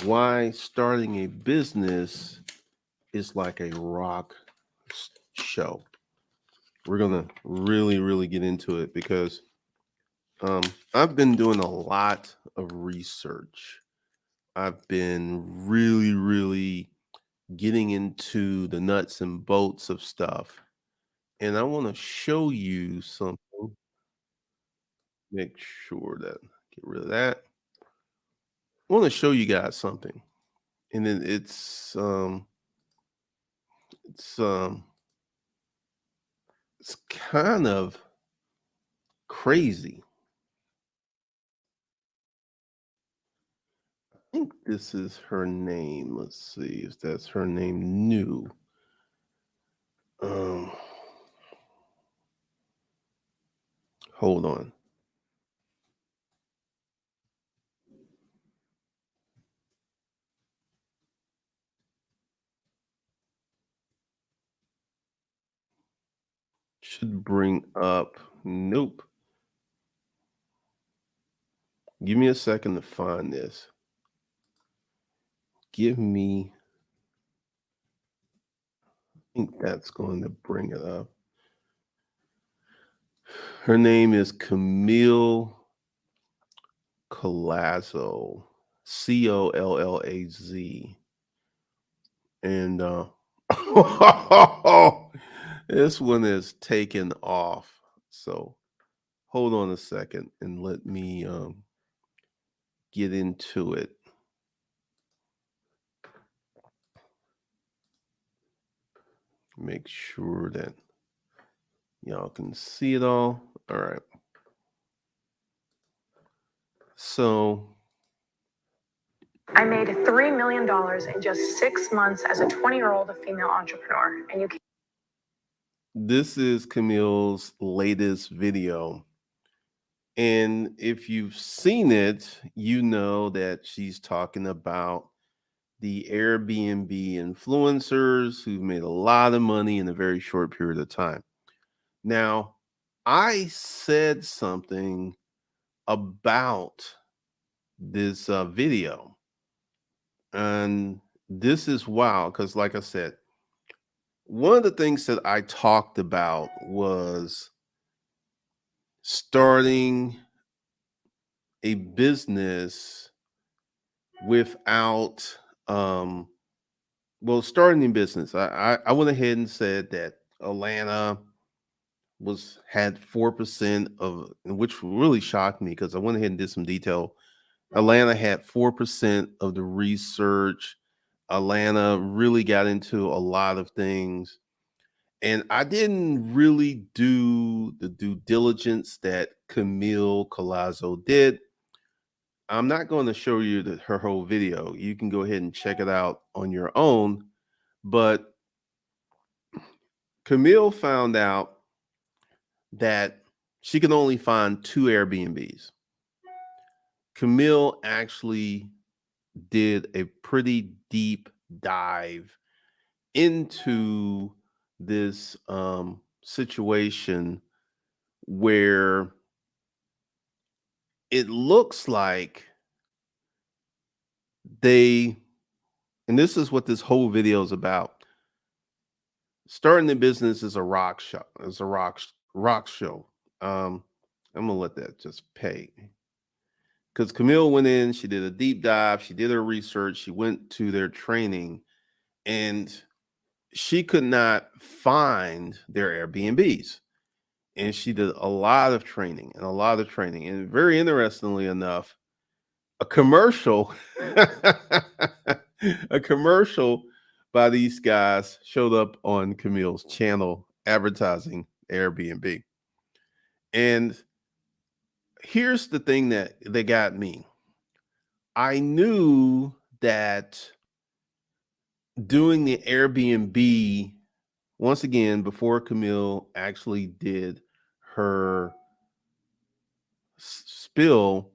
why starting a business is like a rock show. We're gonna really get into it because um, I've been doing a lot of research. I've been really getting into the nuts and bolts of stuff, and I want to show you something. Make sure that get rid of that. I want to show you guys something, and then it's um it's kind of crazy. I think this is her name. Let's see if that's her name. New. Um, hold on. Should bring up. Nope. Give me a second to find this. Give me. I think that's going to bring it up. Her name is Camille Colazzo. Collaz. And this one is taken off. So hold on a second and let me get into it. Make sure that y'all can see it all. All right. So I made $3 million in just 6 months as a 20-year-old female entrepreneur. And you can this is Camille's latest video. And if you've seen it, you know that she's talking about the Airbnb influencers who made a lot of money in a very short period of time. Now, I said something about this video, and this is wild because, like I said, one of the things that I talked about was starting a business without starting in business. I went ahead and said that Atlanta was had 4% of, which really shocked me because I went ahead and did some detail. Atlanta had 4% of the research. Atlanta really got into a lot of things. And I didn't really do the due diligence that Camille Colazzo did. I'm not going to show you her whole video. You can go ahead and check it out on your own. But Camille found out that she can only find 2 Airbnbs. Camille actually did a pretty deep dive into this situation where it looks like they, and this is what this whole video is about. Starting the business is a rock show. It's a rock show. I'm gonna let that just pay because Camille went in. She did a deep dive. She did her research. She went to their training, and she could not find their Airbnbs. And she did a lot of training and a lot of training. And very interestingly enough, a commercial, a commercial by these guys showed up on Camille's channel advertising Airbnb. And here's the thing that they got me. I knew that doing the Airbnb, once again, before Camille actually did her spill,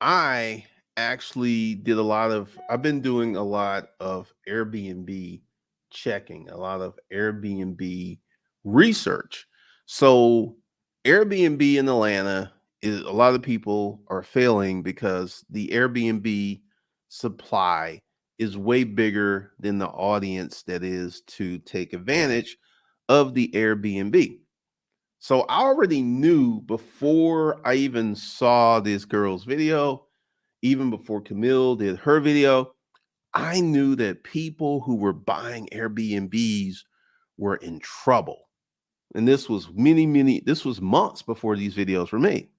I actually did a lot of, I've been doing a lot of Airbnb checking, a lot of Airbnb research. So, Airbnb in Atlanta is, a lot of people are failing because the Airbnb supply is way bigger than the audience that is to take advantage of the Airbnb. So I already knew before I even saw this girl's video, even before Camille did her video, I knew that people who were buying Airbnbs were in trouble. And this was this was months before these videos were made.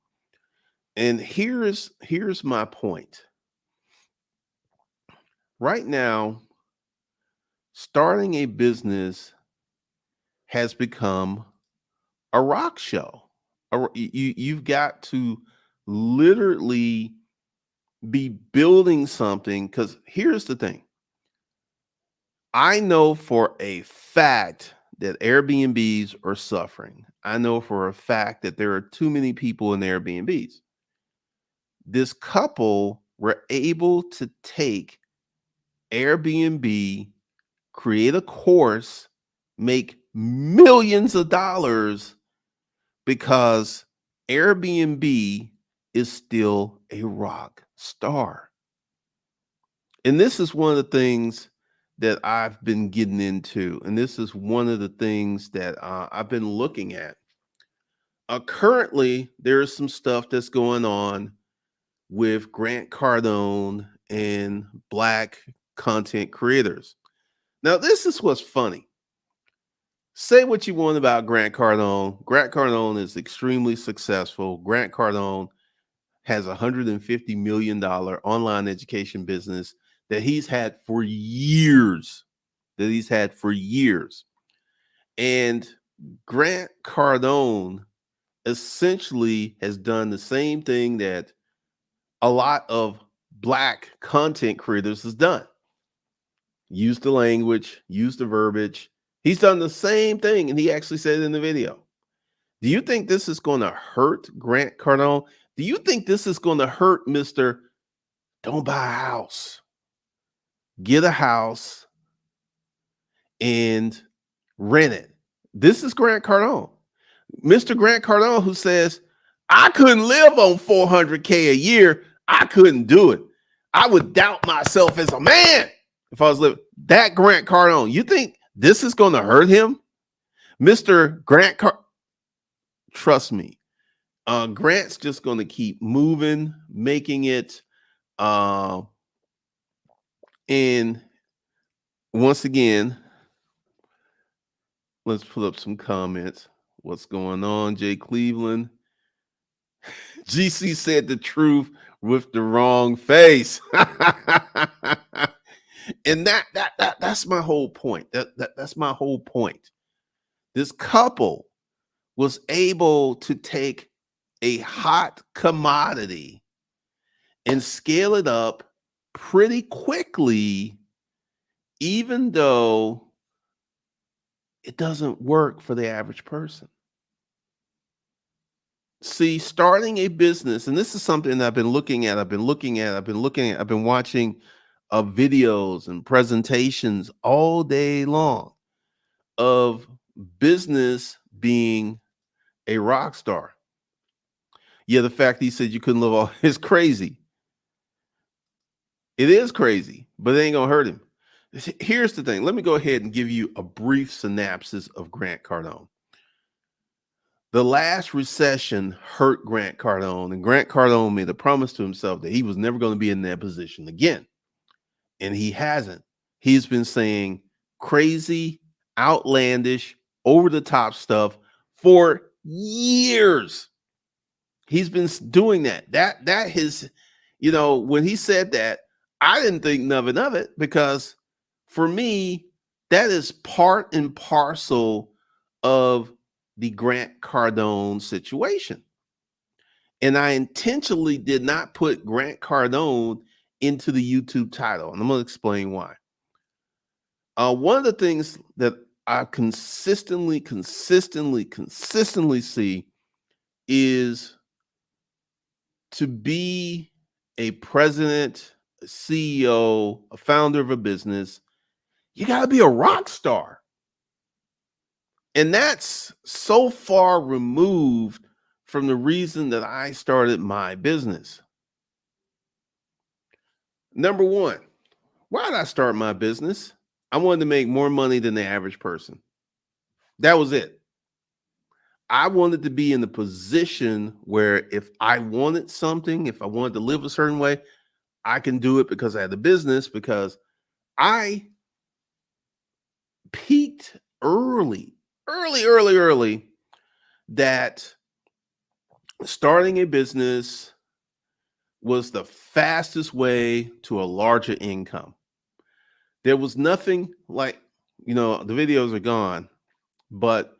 And here's my point. Right now, starting a business has become a rock show. You've got to literally be building something, because here's the thing. I know for a fact that Airbnbs are suffering. I know for a fact that there are too many people in Airbnbs. This couple were able to take Airbnb, create a course, make millions of dollars because Airbnb is still a rock star. And this is one of the things that I've been getting into. And this is one of the things that I've been looking at. Currently, there's some stuff that's going on with Grant Cardone and Black content creators. Now, this is what's funny. Say what you want about Grant Cardone. Grant Cardone is extremely successful. Grant Cardone has a $150 million online education business that he's had for years. And Grant Cardone essentially has done the same thing that a lot of Black content creators has done. Use the language, use the verbiage. He's done the same thing, and he actually said it in the video. Do you think this is going to hurt Grant Cardone? Do you think this is going to hurt Mr. Don't buy a house? Get a house and rent it. This is Grant Cardone. Mr. Grant Cardone, who says, I couldn't live on $400K a year. I couldn't do it. I would doubt myself as a man if I was living. That Grant Cardone, you think this is going to hurt him? Mr. Grant trust me, Grant's just going to keep moving, making it. And once again, let's pull up some comments. What's going on, Jay Cleveland? GC said the truth with the wrong face. And that's my whole point. That's my whole point. This couple was able to take a hot commodity and scale it up pretty quickly, even though it doesn't work for the average person. See, starting a business, and this is something that I've been looking at, I've been watching videos and presentations all day long of business being a rock star. Yeah, the fact he said you couldn't live off is crazy. It is crazy, but it ain't gonna hurt him. Here's the thing. Let me go ahead and give you a brief synopsis of Grant Cardone. The last recession hurt Grant Cardone, and Grant Cardone made a promise to himself that he was never going to be in that position again. And he hasn't. He's been saying crazy, outlandish, over the top stuff for years. He's been doing that. That his, when he said that, I didn't think nothing of it, because for me, that is part and parcel of the Grant Cardone situation. And I intentionally did not put Grant Cardone into the YouTube title. And I'm going to explain why. One of the things that I consistently see is to be a president, a CEO, a founder of a business, you got to be a rock star. And that's so far removed from the reason that I started my business. Number one, why did I start my business? I wanted to make more money than the average person. That was it. I wanted to be in the position where if I wanted something, if I wanted to live a certain way, I can do it because I had the business, because I peaked early, that starting a business was the fastest way to a larger income. There was nothing like, the videos are gone, but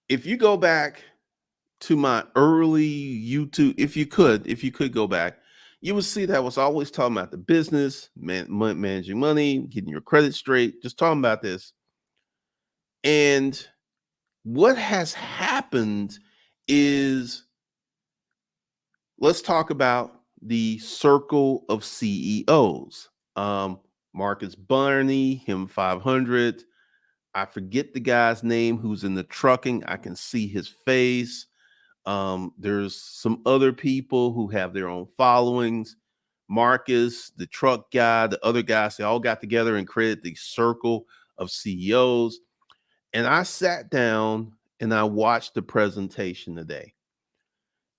if you go back to my early YouTube, if you could go back, you would see that I was always talking about the business, managing money, getting your credit straight, just talking about this. And what has happened is, let's talk about the circle of CEOs. Marcus Barney, him 500. I forget the guy's name who's in the trucking. I can see his face. There's some other people who have their own followings. Marcus, the truck guy, the other guys, they all got together and created the circle of CEOs. And I sat down and I watched the presentation today.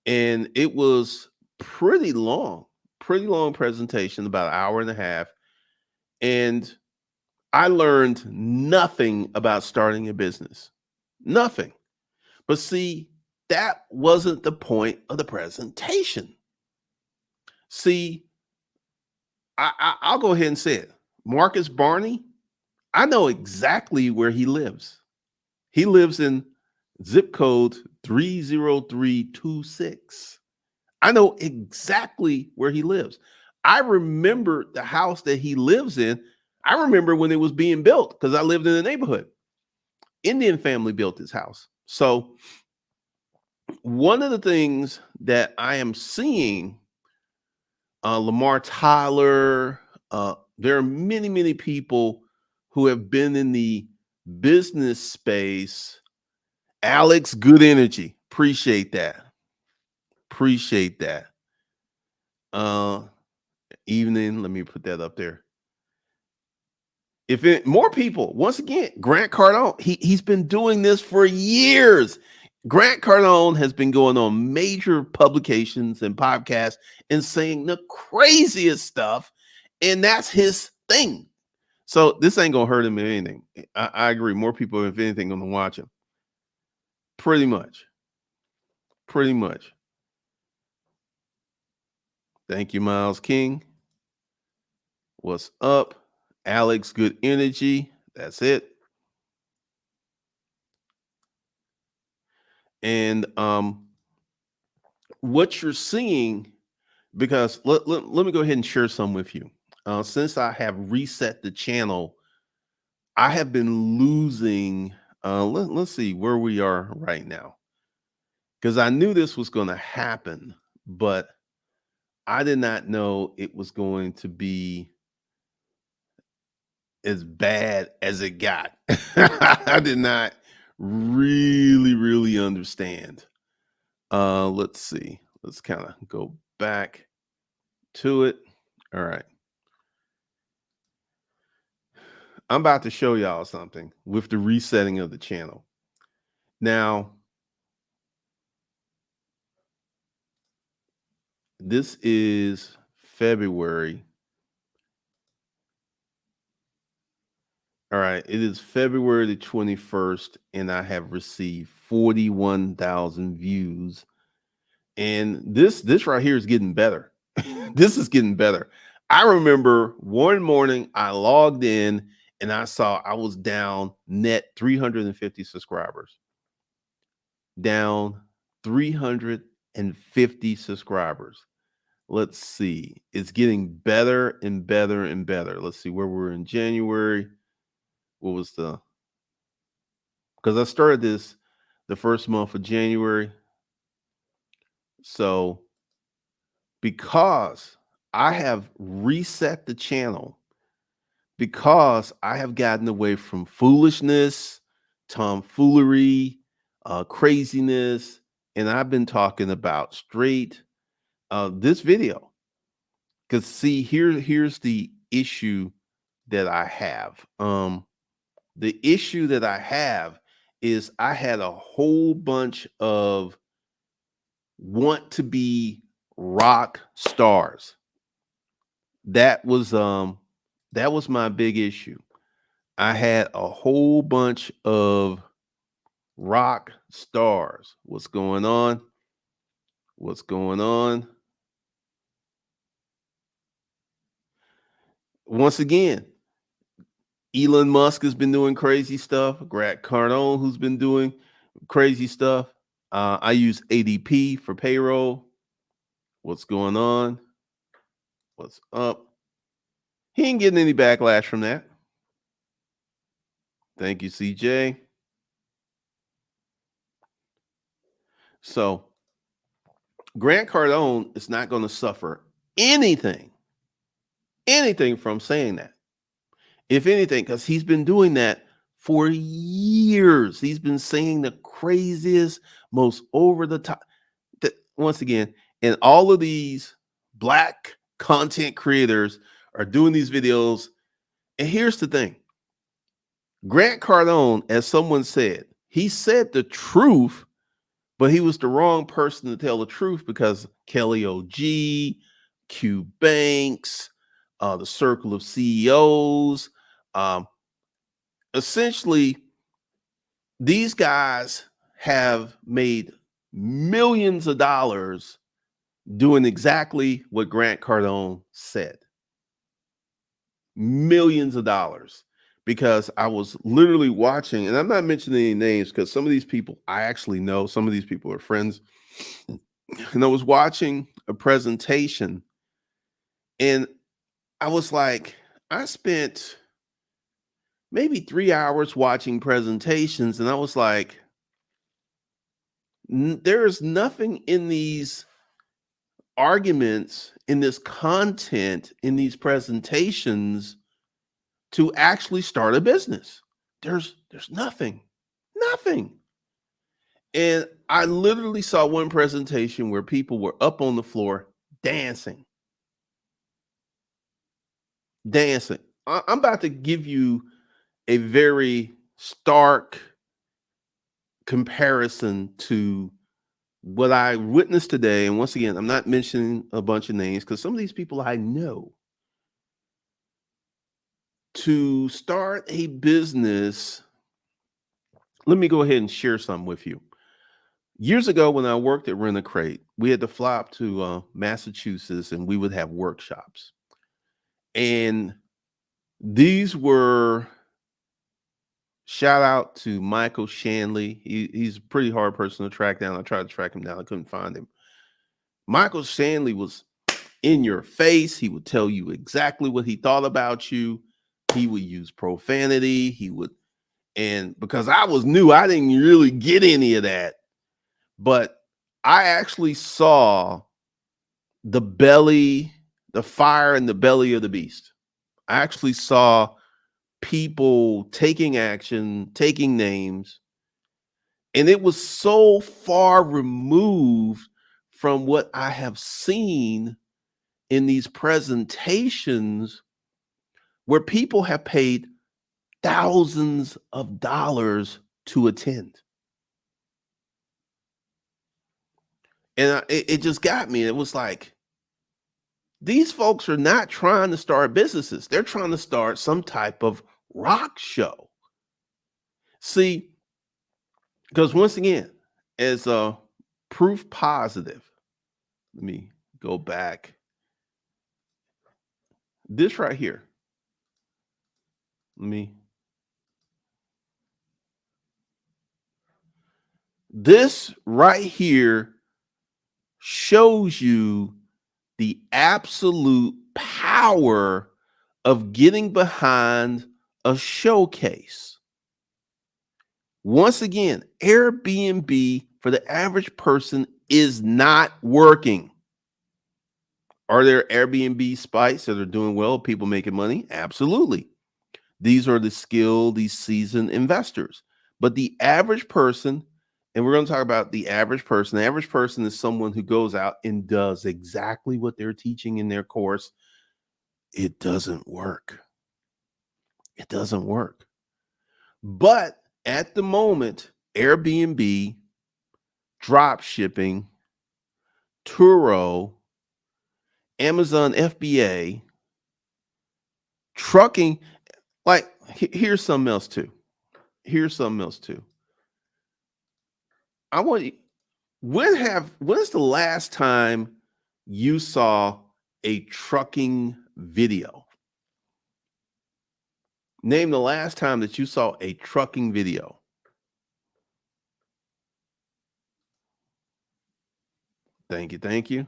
And it was pretty long presentation, about an hour and a half. And I learned nothing about starting a business. Nothing. But see, that wasn't the point of the presentation. See, I'll go ahead and say it. Marcus Barney, I know exactly where he lives. He lives in zip code 30326. I know exactly where he lives. I remember the house that he lives in. I remember when it was being built because I lived in the neighborhood. Indian family built this house. So one of the things that I am seeing, Lamar Tyler, there are many, many people who have been in the business space. Alex, good energy. Appreciate that. Appreciate that. Uh, Evening. Let me put that up there. If it more people, once again, Grant Cardone, he's been doing this for years. Grant Cardone has been going on major publications and podcasts and saying the craziest stuff, and that's his thing. So this ain't gonna hurt him in anything. I agree. More people, if anything, gonna watch him. Pretty much. Pretty much. Thank you, Miles King. What's up? Alex, good energy. That's it. And what you're seeing, because let me go ahead and share some with you. Since I have reset the channel, I have been losing. Let's see where we are right now, because I knew this was going to happen, but I did not know it was going to be as bad as it got. I did not really understand. Let's see. Let's kind of go back to it. All right. I'm about to show y'all something with the resetting of the channel. Now, this is February. All right, it is February the 21st, and I have received 41,000 views. And this right here is getting better. This is getting better. I remember one morning I logged in and I saw I was down net 350 subscribers. Down 350 subscribers. Let's see. It's getting better and better and better. Let's see where we're in January. What was because I started this the first month of January. So because I have reset the channel, because I have gotten away from foolishness, tomfoolery, craziness, and I've been talking about straight this video. Because see, here's the issue that I have. The issue that I have is I had a whole bunch of want to be rock stars. That was um that was my big issue. I had a whole bunch of rock stars. What's going on? What's going on? Once again, Elon Musk has been doing crazy stuff. Grant Cardone, who's been doing crazy stuff. I use ADP for payroll. What's going on? What's up? He ain't getting any backlash from that. Thank you, CJ. So Grant Cardone is not going to suffer anything from saying that. If anything, because he's been doing that for years. He's been saying the craziest, most over the top. Once again, and all of these black content creators are doing these videos. And here's the thing: Grant Cardone, as someone said, he said the truth, but he was the wrong person to tell the truth because Kelly OG, Q Banks, the Circle of CEOs, essentially, these guys have made millions of dollars doing exactly what Grant Cardone said. Millions of dollars. Because I was literally watching, and I'm not mentioning any names because some of these people I actually know, some of these people are friends. And I was watching a presentation, and I was like, I spent maybe 3 hours watching presentations, and I was like, there is nothing in these arguments, in this content, in these presentations to actually start a business. There's nothing. And I literally saw one presentation where people were up on the floor dancing. I'm about to give you a very stark comparison to what I witnessed today. And once again, I'm not mentioning a bunch of names because some of these people I know. To start a business, let me go ahead and share some with you. Years ago, when I worked at Rent a Crate, we had to fly up to Massachusetts and we would have workshops. And these were, shout out to Michael Shanley. He's a pretty hard person to track down. I tried to track him down. I couldn't find him. Michael Shanley was in your face. He would tell you exactly what he thought about you. He would use profanity. And because I was new, I didn't really get any of that. But I actually saw the fire in the belly of the beast. I actually saw people taking action, taking names, and it was so far removed from what I have seen in these presentations where people have paid thousands of dollars to attend. And it just got me. It was like, these folks are not trying to start businesses. They're trying to start some type of rock show. See, because once again, as a proof positive, let me go back. This right here. This right here shows you the absolute power of getting behind a showcase. Once again, Airbnb for the average person is not working. Are there Airbnb sites that are doing well, people making money? Absolutely. These are the skilled, these seasoned investors. But the average person, And we're going to talk about the average person. The average person is someone who goes out and does exactly what they're teaching in their course. It doesn't work. It doesn't work. But at the moment, Airbnb, drop shipping, Turo, Amazon FBA, trucking, like here's something else too. Here's something else too. I want you, when's the last time you saw a trucking video? Name the last time that you saw a trucking video. Thank you. Thank you.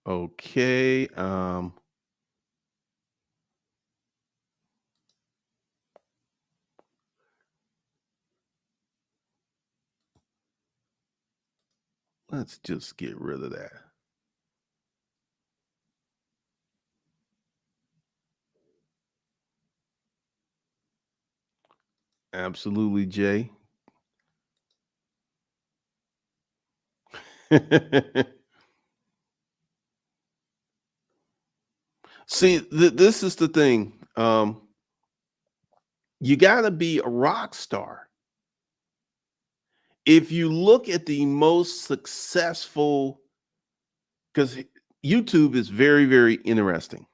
Okay. Let's just get rid of that. Absolutely, Jay. See, this is the thing. You got to be a rock star. If you look at the most successful, because YouTube is very, very interesting.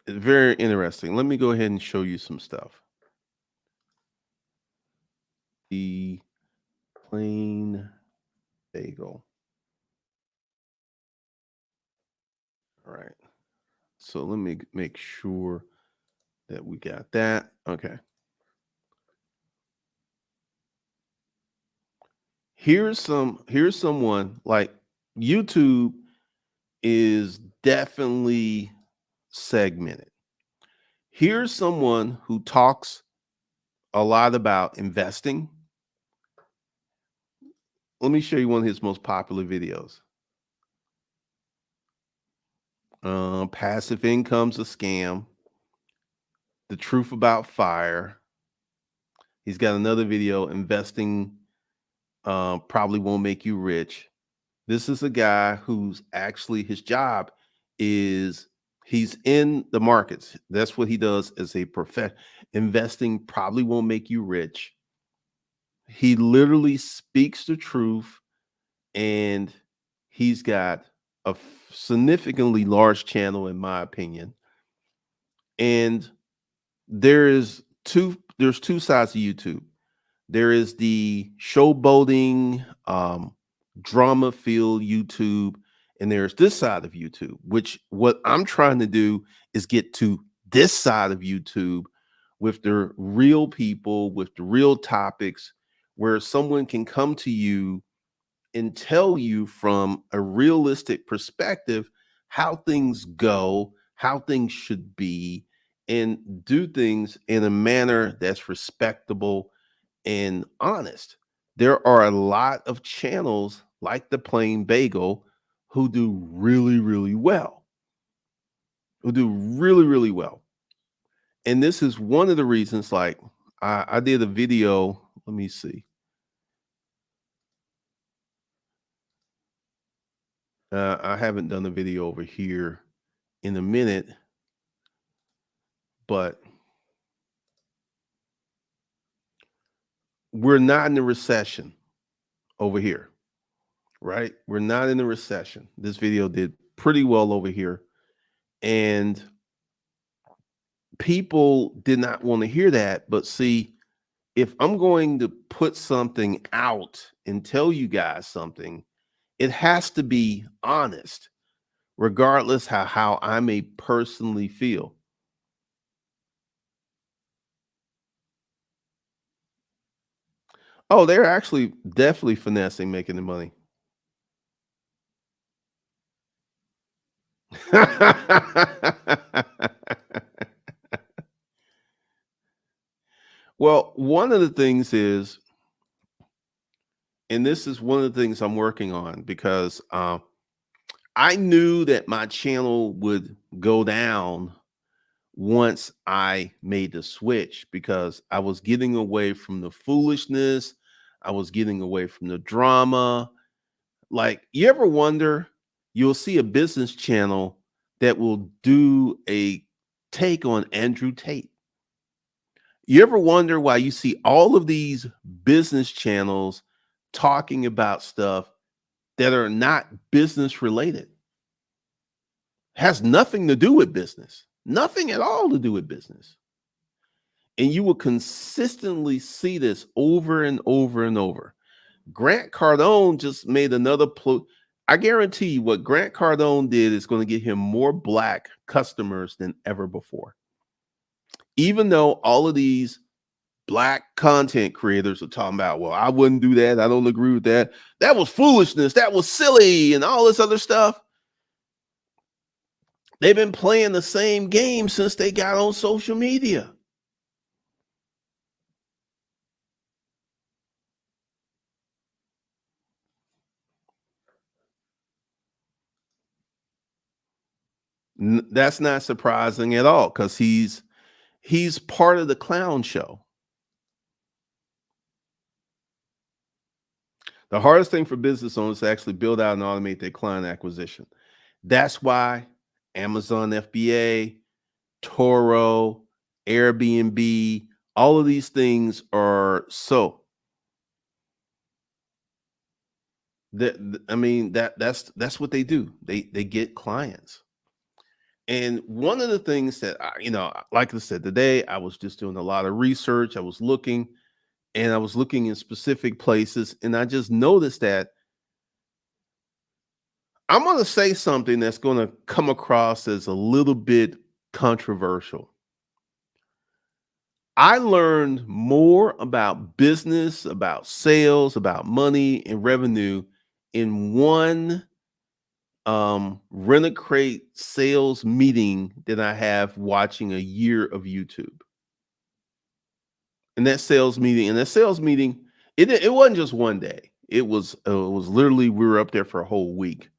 It's very interesting. Let me go ahead and show you some stuff. The plain bagel. All right. So let me make sure that we got that. Okay. Here's someone like YouTube is definitely segmented. Here's someone who talks a lot about investing. Let me show you one of his most popular videos. Passive income's a scam. The truth about fire. He's got another video, investing probably won't make you rich. This is a guy who's actually his job is he's in the markets. That's what he does as a profession. Investing probably won't make you rich. He literally speaks the truth, and he's got a significantly large channel, in my opinion. And there's two sides of YouTube. There is the showboating, drama filled YouTube, and there's this side of YouTube, which what I'm trying to do is get to this side of YouTube with the real people, with the real topics, where someone can come to you and tell you from a realistic perspective how things go, how things should be, and do things in a manner that's respectable and honest. There are a lot of channels like the Plain Bagel who do really, really well, who do really, really well. And this is one of the reasons, like, I did a video. Let me see. I haven't done a video over here in a minute, but we're not in a recession over here, right? We're not in a recession. This video did pretty well over here. And people did not want to hear that. But see, if I'm going to put something out and tell you guys something, it has to be honest, regardless how I may personally feel. Oh, they're actually definitely finessing making the money. Well, one of the things is And this is one of the things I'm working on because I knew that my channel would go down once I made the switch because I was getting away from the foolishness. I was getting away from the drama. Like, you ever wonder, you'll see a business channel that will do a take on Andrew Tate. You ever wonder why you see all of these business channels talking about stuff that are not business related? Has nothing to do with business, nothing at all to do with business. And you will consistently see this over and over and over. Grant Cardone just made another I guarantee you what Grant Cardone did is going to get him more black customers than ever before. Even though all of these black content creators are talking about, well, I wouldn't do that. I don't agree with that. That was foolishness. That was silly and all this other stuff. They've been playing the same game since they got on social media. That's not surprising at all because he's part of the clown show. The hardest thing for business owners is to actually build out and automate their client acquisition. That's why Amazon FBA, Toro, Airbnb, all of these things are so that I mean that's what they do. They get clients. And one of the things that like I said, today I was just doing a lot of research. I was looking and I was looking in specific places, and I just noticed that I'm going to say something that's going to come across as a little bit controversial. I learned more about business, about sales, about money and revenue in one rent a crate sales meeting than I have watching a year of YouTube. And that sales meeting, it wasn't just one day. It was literally we were up there for a whole week.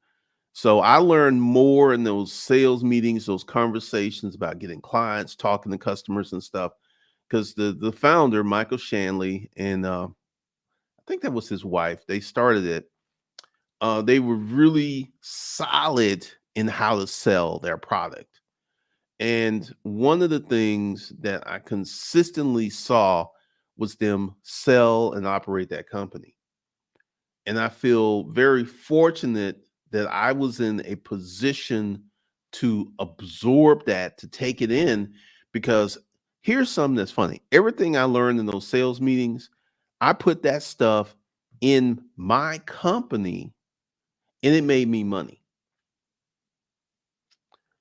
So I learned more in those sales meetings, those conversations about getting clients, talking to customers and stuff. Because the founder, Michael Shanley, and I think that was his wife, they started it. They were really solid in how to sell their product. And one of the things that I consistently saw was them sell and operate that company. And I feel very fortunate that I was in a position to absorb that, to take it in, because here's something that's funny. Everything I learned in those sales meetings, I put that stuff in my company and it made me money.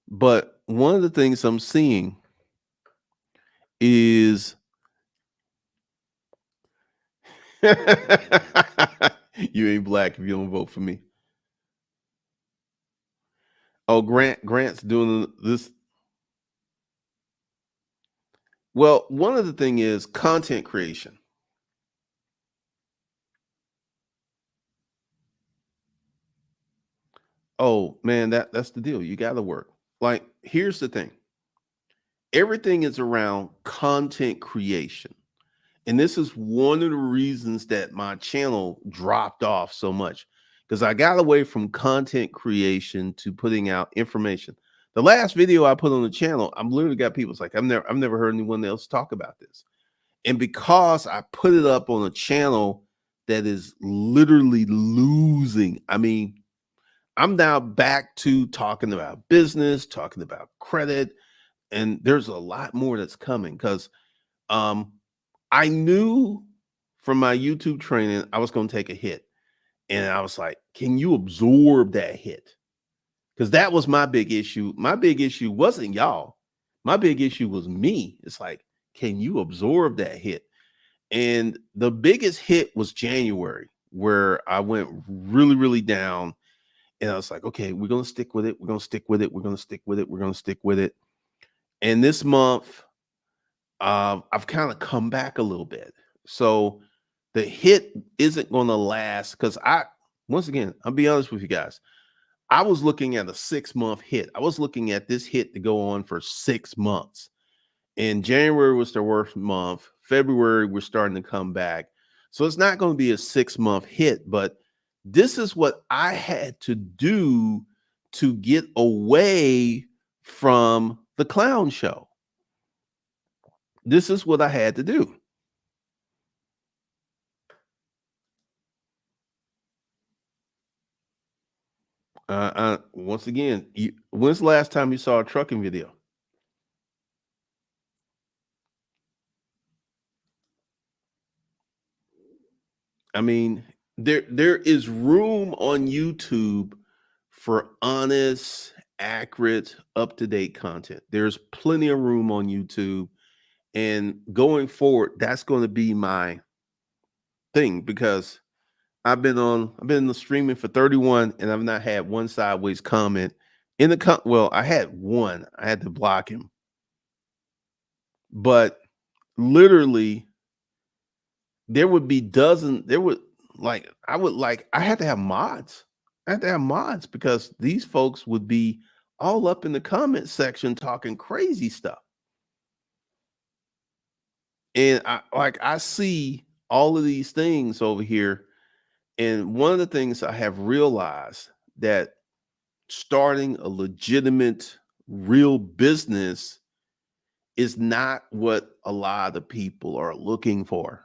But one of the things I'm seeing is you ain't black if you don't vote for me. Oh, Grant's doing this. Well, one of the thing is content creation. Oh man, that's the deal. You got to work. Like, here's the thing. Everything is around content creation. And this is one of the reasons that my channel dropped off so much because I got away from content creation to putting out information. The last video I put on the channel, I'm literally got people. It's like I've never heard anyone else talk about this. And because I put it up on a channel that is literally losing, I mean, I'm now back to talking about business, talking about credit, and there's a lot more that's coming because um, I knew from my YouTube training I was going to take a hit, and I was like, "Can you absorb that hit?" Because that was my big issue. My big issue wasn't y'all. My big issue was me. It's like, can you absorb that hit? And the biggest hit was January, where I went really, really down. And I was like, okay, we're going to stick with it. We're going to stick with it. We're going to stick with it. We're going to stick with it. And this month, I've kind of come back a little bit. So The hit isn't going to last because once again, I'll be honest with you guys. I was looking at a 6-month hit. I was looking at this hit to go on for 6 months. And January was the worst month. February, we're starting to come back. So it's not going to be a 6-month hit, but this is what I had to do to get away from the clown show. This is what I had to do. Once again, when's the last time you saw a trucking video? I mean, there is room on YouTube for honest, accurate, up-to-date content. There's plenty of room on YouTube. And going forward, that's going to be my thing because I've been in the streaming for 31 and I've not had one sideways comment in the well, I had one. I had to block him. But literally there would I had to have mods. I had to have mods because these folks would be all up in the comment section talking crazy stuff. And I see all of these things over here. And one of the things I have realized that starting a legitimate real business is not what a lot of people are looking for.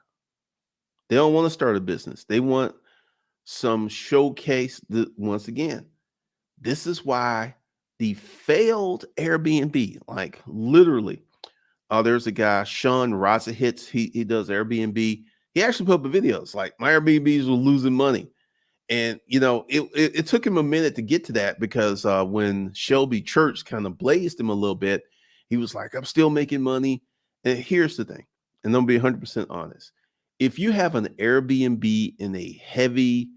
They don't want to start a business. They want some showcase. Once again, this is why the failed Airbnb, like literally, there's a guy, Sean Razahits. He does Airbnb. He actually put up a video. It's like my Airbnbs were losing money. And it took him a minute to get to that because when Shelby Church kind of blazed him a little bit, he was like, "I'm still making money." And here's the thing, and I'm gonna be 100% honest: if you have an Airbnb in a heavy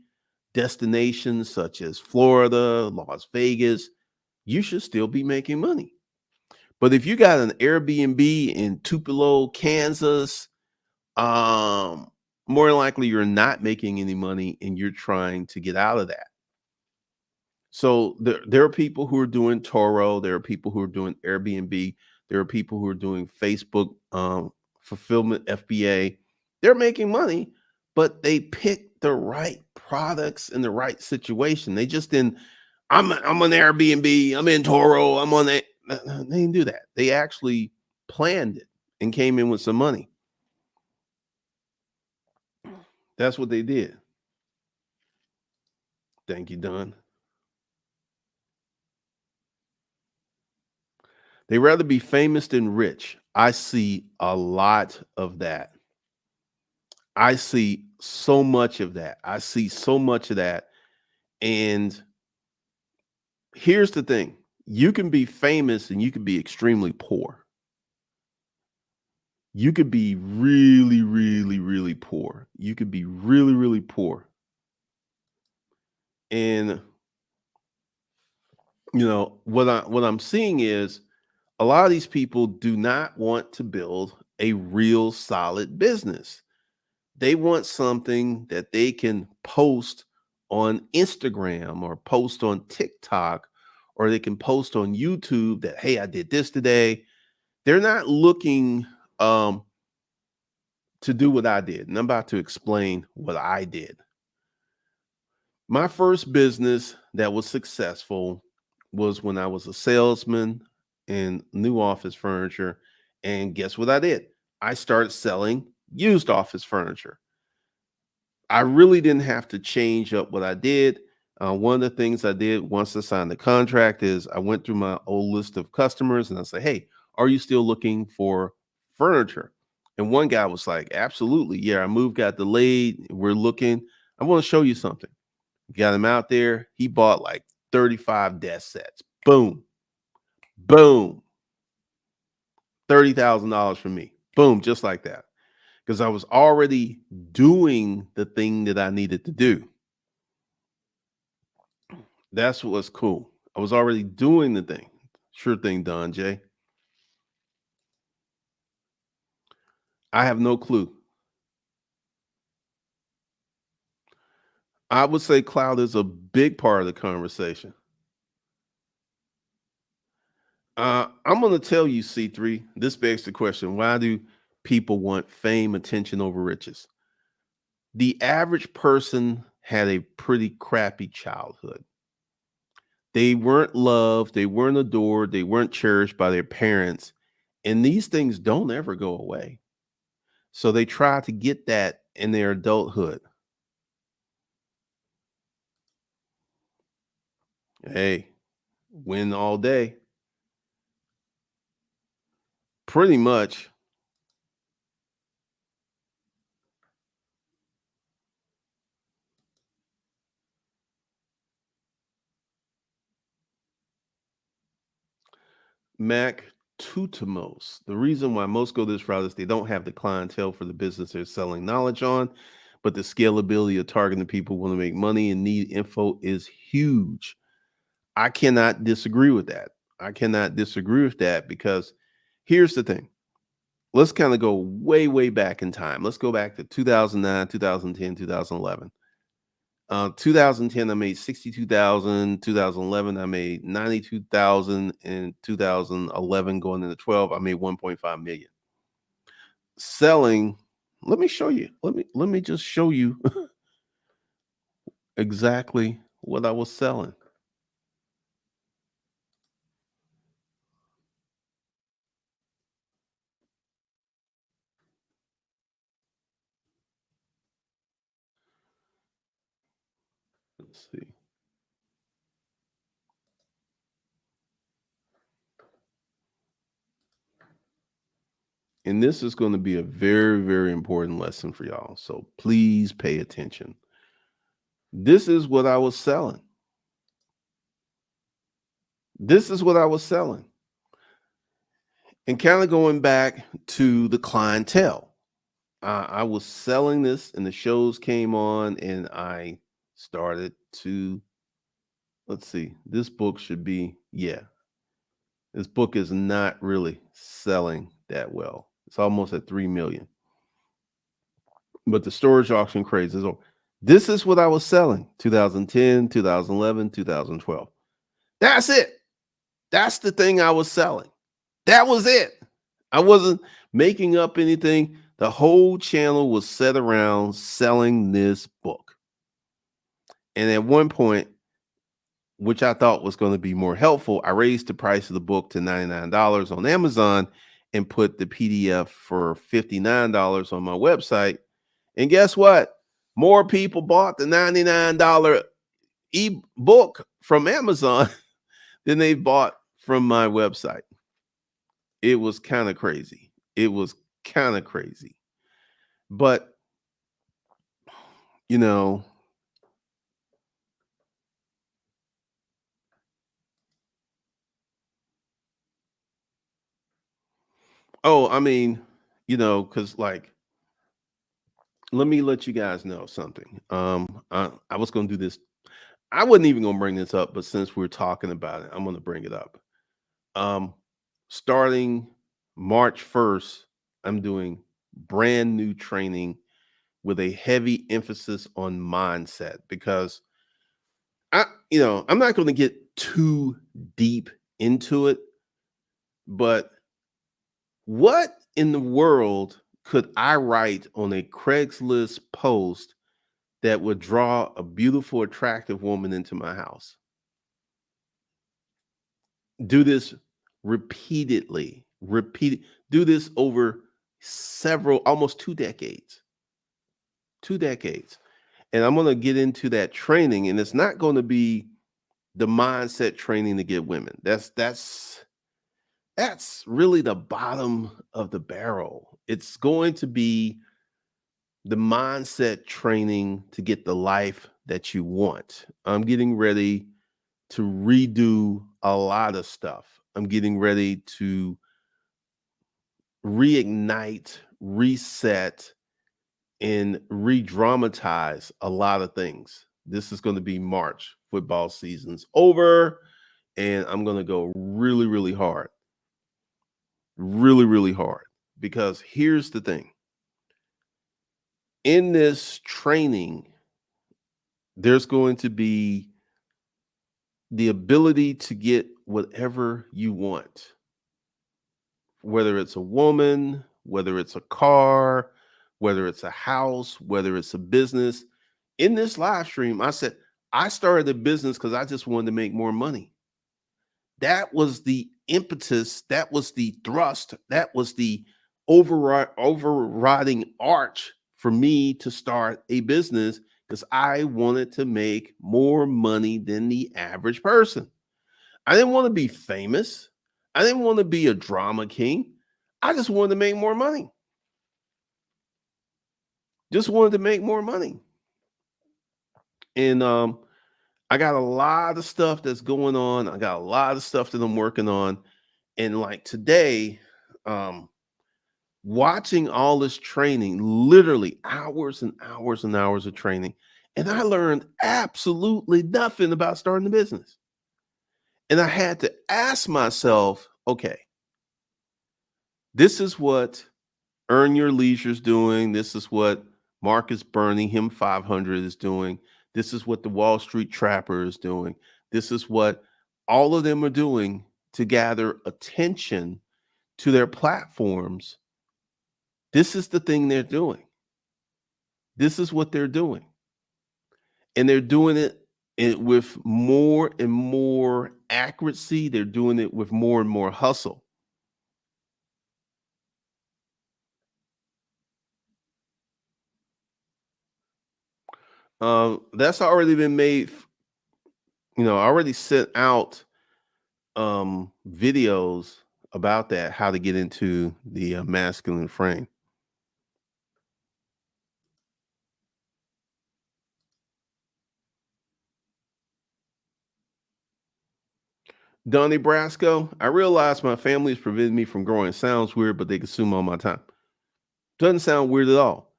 destination such as Florida, Las Vegas, you should still be making money. But if you got an Airbnb in Tupelo, Kansas, um, more than likely you're not making any money and you're trying to get out of that. So there are people who are doing Toro, there are people who are doing Airbnb, there are people who are doing Facebook fulfillment FBA. They're making money, but they pick the right products in the right situation. They just didn't. I'm on Airbnb. I'm in Toro. I'm on that. They didn't do that. They actually planned it and came in with some money. That's what they did. Thank you, Don. They rather be famous than rich. I see a lot of that. I see so much of that. I see so much of that. And here's the thing: you can be famous and you can be extremely poor. You could be really, really, really poor. You could be really, really poor. And what I'm seeing is a lot of these people do not want to build a real solid business. They want something that they can post on Instagram or post on TikTok or they can post on YouTube that, hey, I did this today. They're not looking to do what I did. And I'm about to explain what I did. My first business that was successful was when I was a salesman in new office furniture. And guess what I did? I started selling used office furniture. I really didn't have to change up what I did. One of the things I did once I signed the contract is I went through my old list of customers and I said, "Hey, are you still looking for furniture?" And one guy was like, "Absolutely. Yeah, our move got delayed. We're looking. I want to show you something." Got him out there. He bought like 35 desk sets. Boom, boom, $30,000 from me. Boom, just like that. Because I was already doing the thing that I needed to do. That's what's cool. I was already doing the thing. Sure thing, Don Jay. I have no clue. I would say cloud is a big part of the conversation. I'm going to tell you, C3, this begs the question, why do people want fame, attention over riches? The average person had a pretty crappy childhood. They weren't loved, they weren't adored, they weren't cherished by their parents. And these things don't ever go away. So they try to get that in their adulthood. Hey, win all day. Pretty much. Mac Tutamos. The reason why most go this route is they don't have the clientele for the business they're selling knowledge on, but the scalability of targeting people who want to make money and need info is huge. I cannot disagree with that. I cannot disagree with that because here's the thing. Let's kind of go way, way back in time. Let's go back to 2009, 2010, 2011. 2010, I made 62,000. 2011, I made 92,000. In 2011, going into 12, I made 1.5 million. Selling, let me show you. Let me just show you exactly what I was selling. Let's see. And this is going to be a very, very important lesson for y'all. So please pay attention. This is what I was selling. This is what I was selling. And kind of going back to the clientele. I was selling this and the shows came on and I started to, let's see, this book should be, yeah, this book is not really selling that well. It's almost at 3 million. But the storage auction craze is over. This is what I was selling 2010, 2011, 2012. That's it. That's the thing I was selling. That was it. I wasn't making up anything. The whole channel was set around selling this book. And at one point, which I thought was going to be more helpful, I raised the price of the book to $99 on Amazon and put the PDF for $59 on my website. And guess what? More people bought the $99 ebook from Amazon than they bought from my website. It was kind of crazy. It was kind of crazy. But, you know, oh, I mean, because like, let me let you guys know something. I was going to do this. I wasn't even going to bring this up, but since we're talking about it, I'm going to bring it up. Um, Starting March 1st, I'm doing brand new training with a heavy emphasis on mindset because I'm not going to get too deep into it, but what in the world could I write on a Craigslist post that would draw a beautiful, attractive woman into my house? Do this do this over several, almost 2 decades. 2 decades. And I'm going to get into that training, and it's not going to be the mindset training to get women. That's really the bottom of the barrel. It's going to be the mindset training to get the life that you want. I'm getting ready to redo a lot of stuff. I'm getting ready to reignite, reset, and re-dramatize a lot of things. This is going to be March. Football season's over, and I'm going to go really, really hard. Really, really hard. Because here's the thing. In this training, There's going to be the ability to get whatever you want, whether it's a woman, whether it's a car, whether it's a house, whether it's a business. In this live stream, I said, I started a business because I just wanted to make more money. That was the impetus, that was the thrust, that was the overriding arch for me to start a business because I wanted to make more money than the average person. I didn't want to be famous. I didn't want to be a drama king. I just wanted to make more money. Just wanted to make more money. And I got a lot of stuff that's going on. I got a lot of stuff that I'm working on. And like today, um, watching all this training, literally hours and hours and hours of training, and I learned absolutely nothing about starting a business. And I had to ask myself, okay, this is what Earn Your Leisure is doing. This is what Marcus Birmingham 500 is doing. This is what the Wall Street Trapper is doing. This is what all of them are doing to gather attention to their platforms. This is the thing they're doing. This is what they're doing. And they're doing it with more and more accuracy. They're doing it with more and more hustle. That's already been made. I already sent out videos about that, how to get into the masculine frame. Donnie Brasco, I realize my family is preventing me from growing. Sounds weird, but they consume all my time. Doesn't sound weird at all.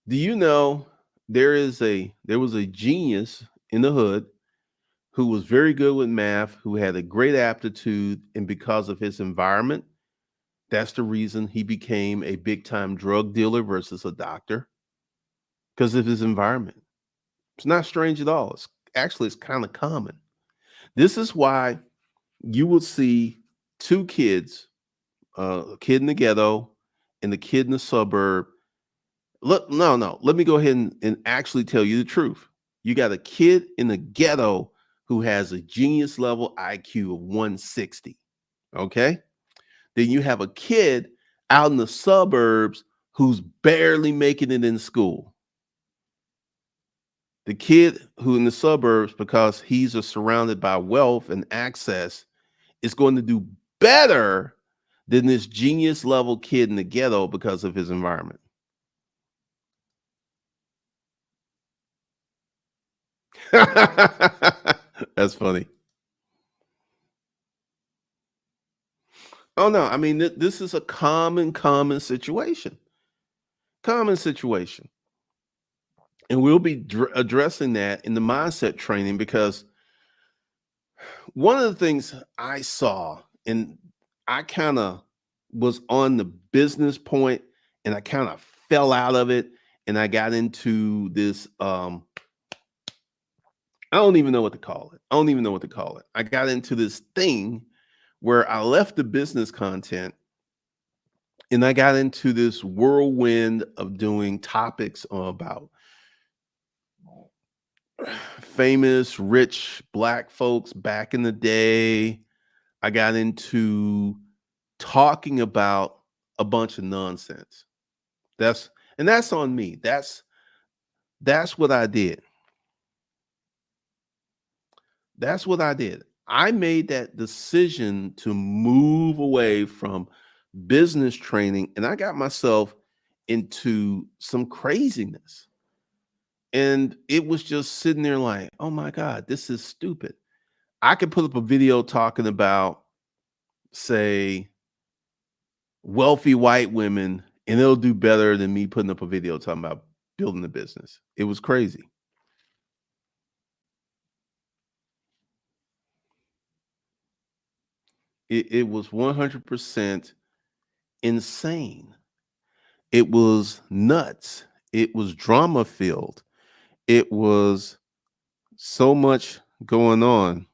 Do you know there was a genius in the hood who was very good with math, who had a great aptitude, and because of his environment, that's the reason he became a big time drug dealer versus a doctor, because of his environment. It's not strange at all. It's kind of common. This is why you will see two kids, a kid in the ghetto and the kid in the suburb. Look, no, no. Let me go ahead and actually tell you the truth. You got a kid in the ghetto who has a genius level IQ of 160. Okay. Then you have a kid out in the suburbs who's barely making it in school. The kid who in the suburbs, because he's surrounded by wealth and access, is going to do better than this genius level kid in the ghetto because of his environment. That's funny. Oh no, I mean this is a common situation. Common situation. And we'll be addressing that in the mindset training because one of the things I saw, and I kind of was on the business point and I kind of fell out of it and I got into this I don't even know what to call it. I don't even know what to call it. I got into this thing where I left the business content and I got into this whirlwind of doing topics about famous rich black folks back in the day. I got into talking about a bunch of nonsense. That's and that's on me. That's what I did. That's what I did. I made that decision to move away from business training and I got myself into some craziness. And it was just sitting there like, oh my God, this is stupid. I could put up a video talking about, say, wealthy white women, and it'll do better than me putting up a video talking about building a business. It was crazy. It was 100% insane. It was nuts. It was drama filled. It was so much going on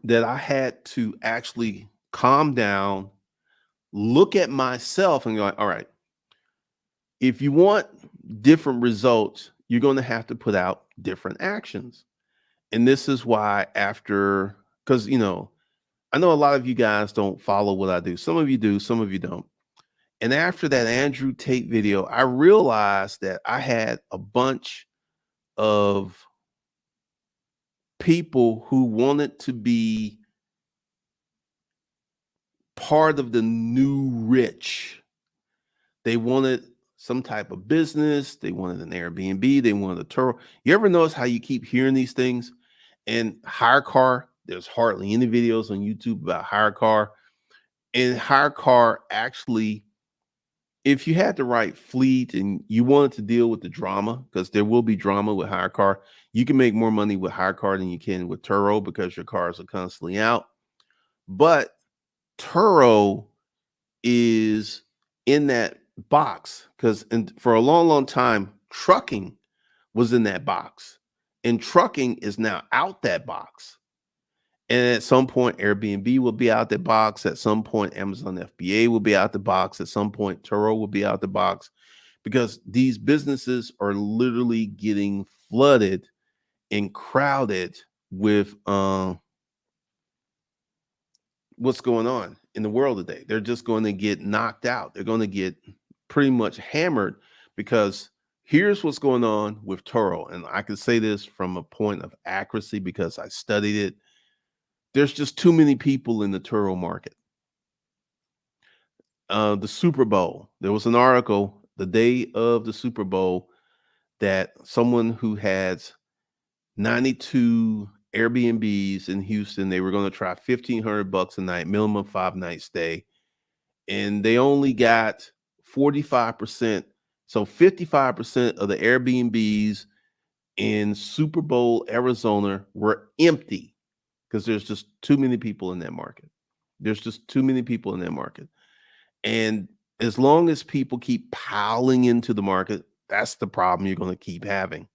that I had to actually calm down, look at myself, and go, all right, if you want different results, you're going to have to put out different actions. And this is why, after, because, I know a lot of you guys don't follow what I do. Some of you do, some of you don't. And after that Andrew Tate video, I realized that I had a bunch of people who wanted to be part of the new rich. They wanted some type of business. They wanted an Airbnb. They wanted a tour. You ever notice how you keep hearing these things? And hire car, there's hardly any videos on YouTube about hire car. And hire car actually, if you had the right fleet and you wanted to deal with the drama, because there will be drama with hire car, you can make more money with hire car than you can with Turo because your cars are constantly out. But Turo is in that box because for a long, long time, trucking was in that box, and trucking is now out that box. And at some point, Airbnb will be out the box. At some point, Amazon FBA will be out the box. At some point, Turo will be out the box, because these businesses are literally getting flooded and crowded with what's going on in the world today. They're just going to get knocked out. They're going to get pretty much hammered, because here's what's going on with Turo. And I can say this from a point of accuracy because I studied it. There's just too many people in the Turo market. The Super Bowl, there was an article the day of the Super Bowl that someone who had 92 Airbnbs in Houston, they were going to try $1,500 a night, minimum 5-night stay, and they only got 45%. So 55% of the Airbnbs in Super Bowl, Arizona were empty because there's just too many people in that market. There's just too many people in that market. And as long as people keep piling into the market, that's the problem you're going to keep having.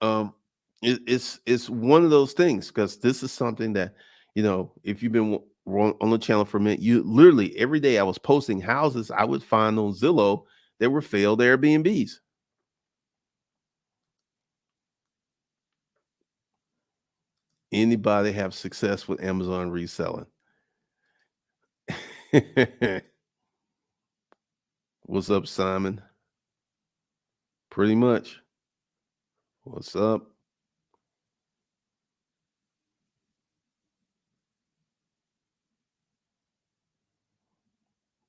Um, it's one of those things, because this is something that, if you've been on the channel for a minute, you literally every day I was posting houses I would find on Zillow that were failed Airbnbs. Anybody have success with Amazon reselling? What's up, Simon? Pretty much. What's up?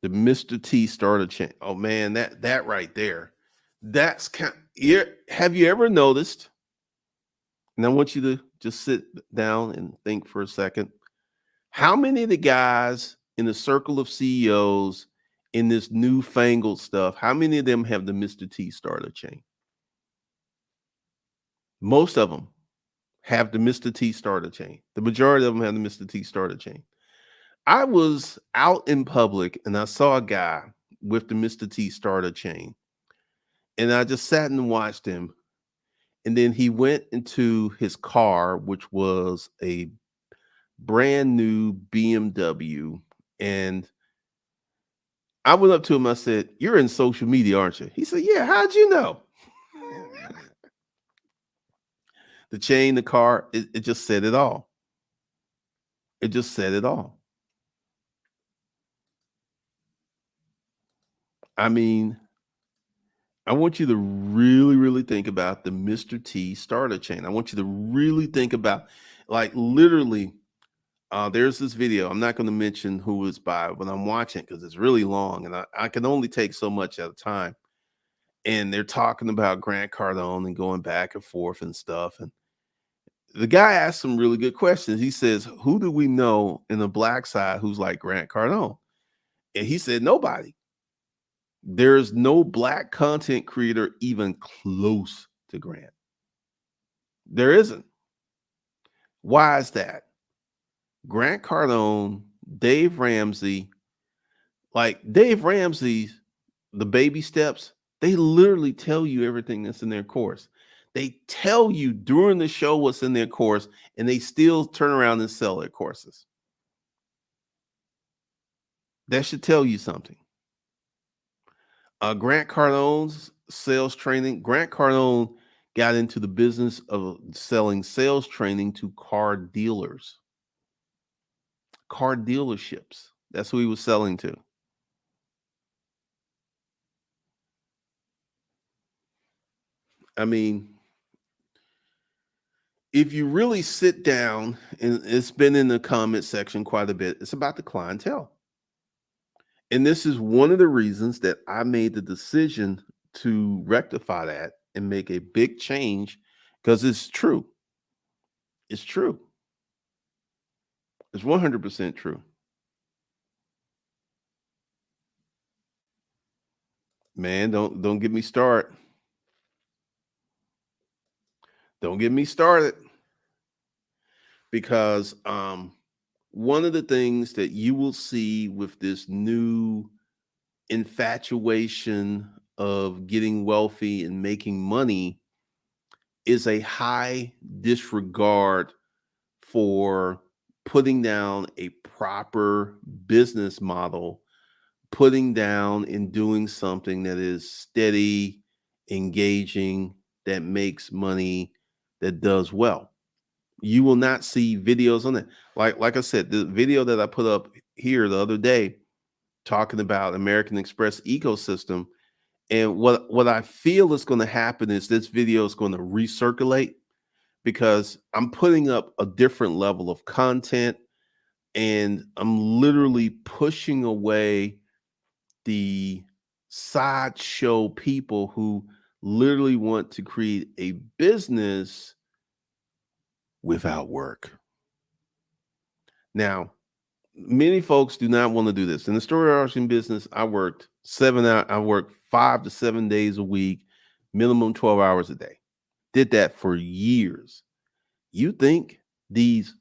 The Mr. T starter chain. Oh man, that right there. That's kind. Have you ever noticed? And I want you to just sit down and think for a second. How many of the guys in the circle of CEOs in this newfangled stuff, how many of them have the Mr. T starter chain? Most of them have the Mr. T starter chain. The majority of them have the Mr. T starter chain. I was out in public and I saw a guy with the Mr. T starter chain. And I just sat and watched him. And then he went into his car, which was a brand new BMW. And I went up to him. I said, "You're in social media, aren't you?" He said, "Yeah, how'd you know?" The chain, the car, it just said it all. It just said it all. I mean, I want you to really, really think about the Mr. T starter chain. I want you to really think about, like, literally, there's this video. I'm not going to mention who it's by, but I'm watching because it's really long and I can only take so much at a time. And they're talking about Grant Cardone and going back and forth and stuff. And the guy asked some really good questions. He says, "Who do we know in the black side who's like Grant Cardone?" And he said, "Nobody. There's no black content creator even close to Grant. There isn't. Why is that? Grant Cardone, Dave Ramsey, like Dave Ramsey's The Baby Steps, they literally tell you everything that's in their course. They tell you during the show what's in their course, and they still turn around and sell their courses. That should tell you something. Grant Cardone's sales training. Grant Cardone got into the business of selling sales training to car dealers, car dealerships. That's who he was selling to. I mean, if you really sit down, and it's been in the comment section quite a bit, it's about the clientele. And this is one of the reasons that I made the decision to rectify that and make a big change, because it's true. It's true. It's 100% true. Man, don't get me started. Don't get me started, because one of the things that you will see with this new infatuation of getting wealthy and making money is a high disregard for putting down a proper business model, putting down and doing something that is steady, engaging, that makes money, that does well. You will not see videos on that. Like I said, the video that I put up here the other day talking about American Express ecosystem, and what I feel is going to happen is this video is going to recirculate, because I'm putting up a different level of content, and I'm literally pushing away the sideshow people who literally want to create a business without work. Now, many folks do not want to do this. In the story auction business, I worked 5 to 7 days a week, minimum 12 hours a day. Did that for years. You think these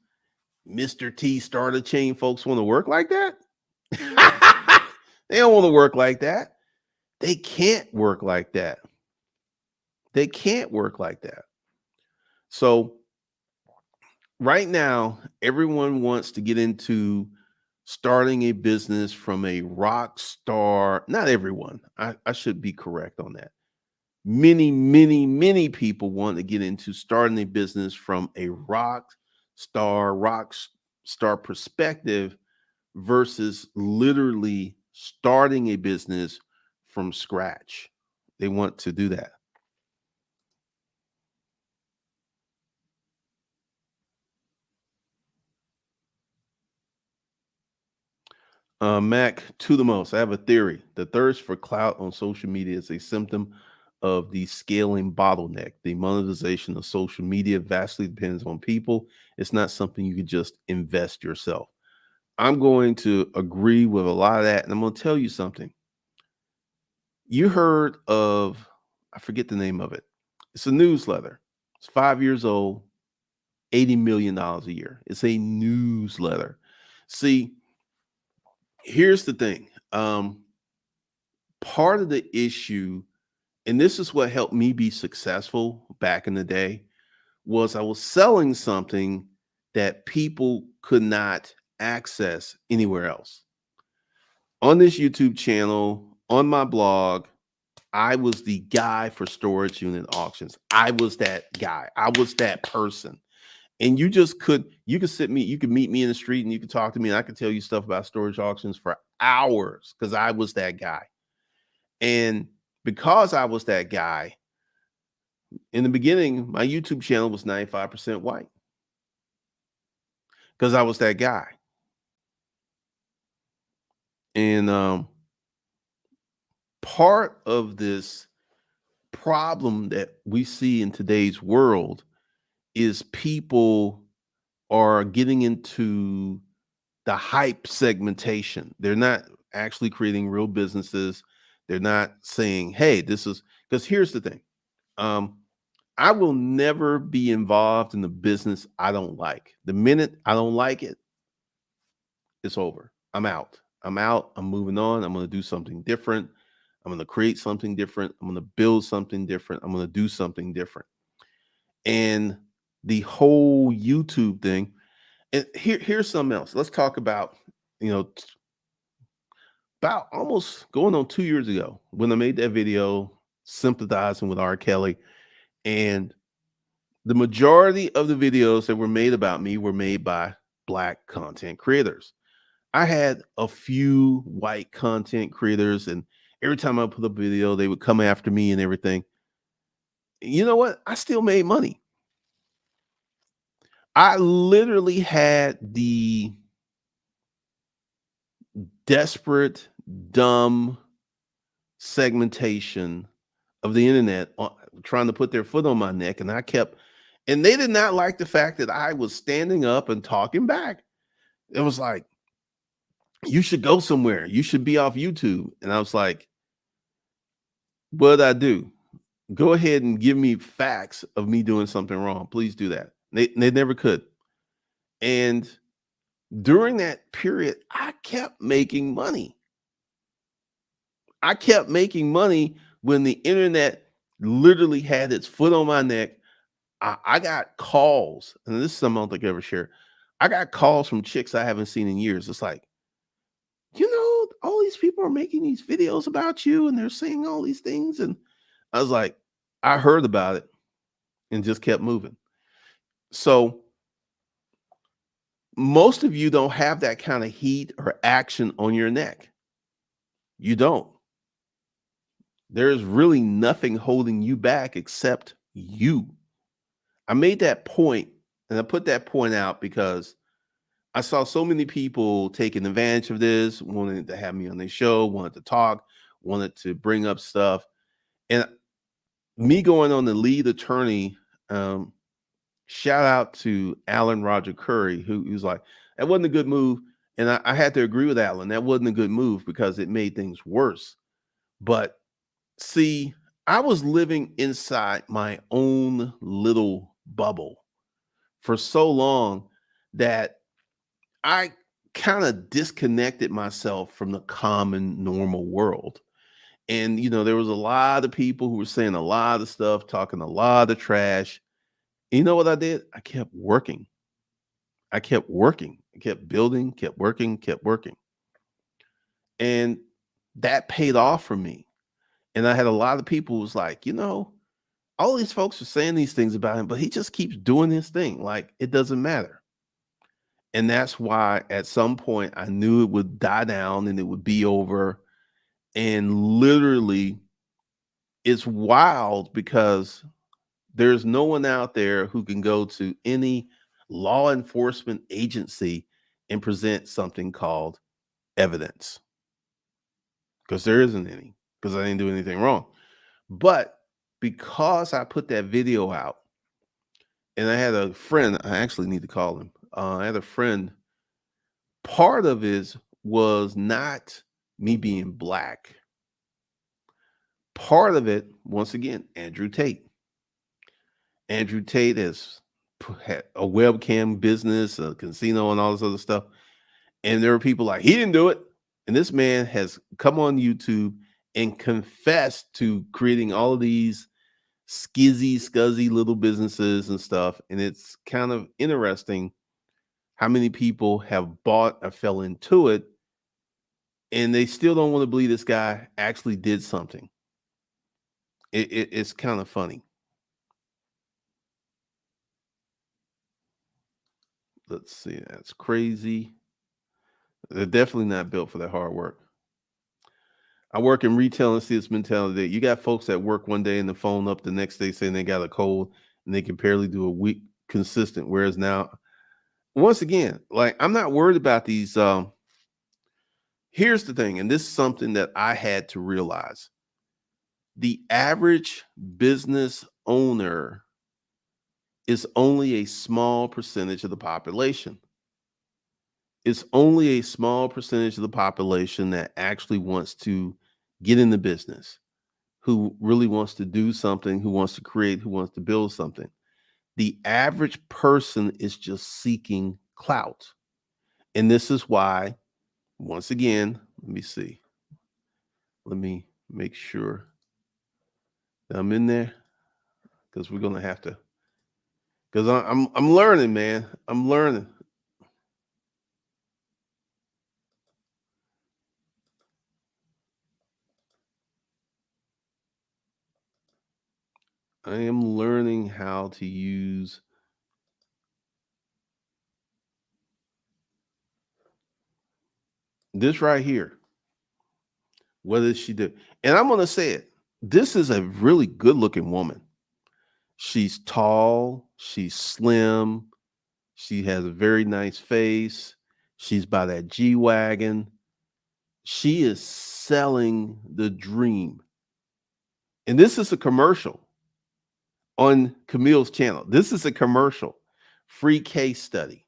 Mr. T starter chain folks want to work like that? They don't want to work like that. They can't work like that. They can't work like that. So right now, everyone wants to get into starting a business from a rock star. Not everyone. I should be correct on that. Many people want to get into starting a business from a rock star perspective versus literally starting a business from scratch. They want to do that. Mac, to the most. I have a theory. The thirst for clout on social media is a symptom of the scaling bottleneck. The monetization of social media vastly depends on people. It's not something you can just invest yourself. I'm going to agree with a lot of that. And I'm going to tell you something. You heard of, I forget the name of it. It's a newsletter. It's 5 years old, $80 million a year. It's a newsletter. See, here's the thing. Part of the issue, and this is what helped me be successful back in the day, was I was selling something that people could not access anywhere else. On this YouTube channel, on my blog, I was the guy for storage unit auctions. I was that guy. I was that person. And you could meet me in the street and you could talk to me and I could tell you stuff about storage auctions for hours, because I was that guy. And because I was that guy, in the beginning, my YouTube channel was 95% white, because I was that guy. And part of this problem that we see in today's world is people are getting into the hype segmentation. They're not actually creating real businesses. They're not saying, hey, this is, because here's the thing. I will never be involved in the business I don't like. The minute I don't like it, it's over. I'm out. I'm out. I'm moving on. I'm going to do something different. I'm going to create something different. I'm going to build something different. I'm going to do something different. and the whole YouTube thing. And here's something else. Let's talk about, you know, about almost going on 2 years ago when I made that video sympathizing with R. Kelly. And the majority of the videos that were made about me were made by Black content creators. I had a few white content creators, and every time I put up a video, they would come after me and everything. You know what? I still made money. I literally had the desperate, dumb segmentation of the internet trying to put their foot on my neck. And and they did not like the fact that I was standing up and talking back. It was like, you should go somewhere. You should be off YouTube. And I was like, what did I do? Go ahead and give me facts of me doing something wrong. Please do that. They never could. And during that period, I kept making money. I kept making money when the internet literally had its foot on my neck. I got calls, and this is something I don't think I ever shared. I got calls from chicks I haven't seen in years. It's like, all these people are making these videos about you and they're saying all these things. And I was like, I heard about it and just kept moving. So most of you don't have that kind of heat or action on your neck. You don't. There's really nothing holding you back except you. I made that point, and I put that point out because I saw so many people taking advantage of this, wanting to have me on their show, wanted to talk, wanted to bring up stuff. And me going on the lead attorney, shout out to Alan Roger Curry, who was like, that wasn't a good move. And I had to agree with Alan. That wasn't a good move because it made things worse. But see, I was living inside my own little bubble for so long that I kind of disconnected myself from the common normal world. And, there was a lot of people who were saying a lot of stuff, talking a lot of trash. You know what I did? I kept working. I kept working. I kept building, kept working, kept working. And that paid off for me. And I had a lot of people who was like, all these folks are saying these things about him, but he just keeps doing his thing. Like it doesn't matter. And that's why at some point I knew it would die down and it would be over. And literally, it's wild because there's no one out there who can go to any law enforcement agency and present something called evidence because there isn't any, because I didn't do anything wrong. But because I put that video out, and I had a friend, I actually need to call him. I had a friend, part of it was not me being Black. Part of it, once again, Andrew Tate. Andrew Tate had a webcam business, a casino, and all this other stuff. And there were people like, he didn't do it. And this man has come on YouTube and confessed to creating all of these scuzzy little businesses and stuff. And it's kind of interesting how many people have bought or fell into it, and they still don't want to believe this guy actually did something. It's kind of funny. Let's see. That's crazy. They're definitely not built for that hard work. I work in retail and see this mentality that you got folks that work one day and the phone up the next day saying they got a cold and they can barely do a week consistent. Whereas now, once again, like I'm not worried about these. Here's the thing, and this is something that I had to realize. The average business owner is only a small percentage of the population. It's only a small percentage of the population that actually wants to get in the business, who really wants to do something, who wants to create, who wants to build something. The average person is just seeking clout. And this is why, once again, let me see. Let me make sure that I'm in there because we're going to have to. because I'm learning, man. I'm learning. I am learning how to use this right here. What does she do? And I'm gonna say it. This is a really good looking woman. She's tall, she's slim, she has a very nice face. She's by that G Wagon. She is selling the dream. And this is a commercial on Camille's channel. This is a commercial, free case study.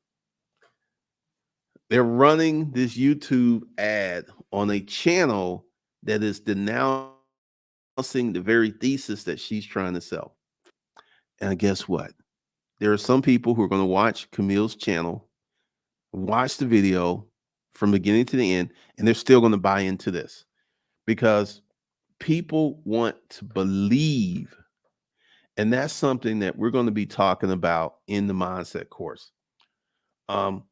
They're running this YouTube ad on a channel that is denouncing the very thesis that she's trying to sell. And guess what? There are some people who are going to watch Camille's channel, watch the video from beginning to the end, and they're still going to buy into this because people want to believe. And that's something that we're going to be talking about in the mindset course. Um,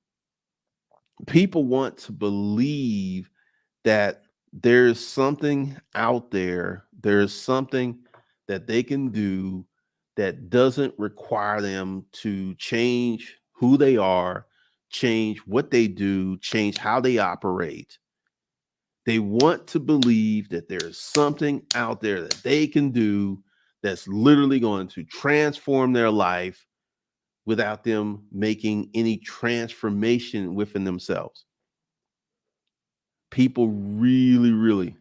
People want to believe that there's something out there, there's something that they can do that doesn't require them to change who they are, change what they do, change how they operate. They want to believe that there's something out there that they can do that's literally going to transform their life without them making any transformation within themselves. People really, really,